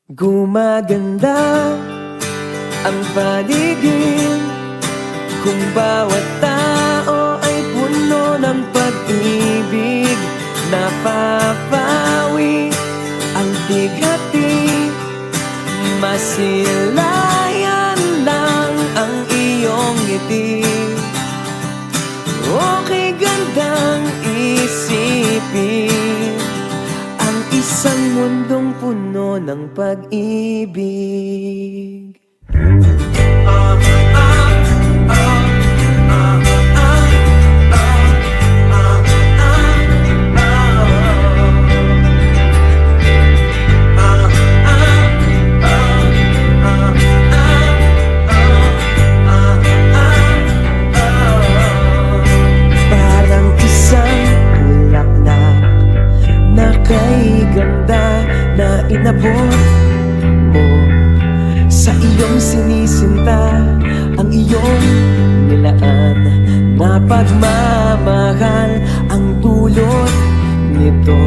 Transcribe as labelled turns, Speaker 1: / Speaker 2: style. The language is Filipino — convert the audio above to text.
Speaker 1: Gumaganda ang paligid kung bawat tao ay puno ng pag-ibig. Napapawi ang bigati, masilayan lang ang iyong ngiti. Okay gandang isipin ang isang mundong puno ng pag-ibig. Parang isang bulaklak na kay ganda na inabot mo sa iyong sinisinta, ang iyong nilaan na pagmamahal ang dulot nito.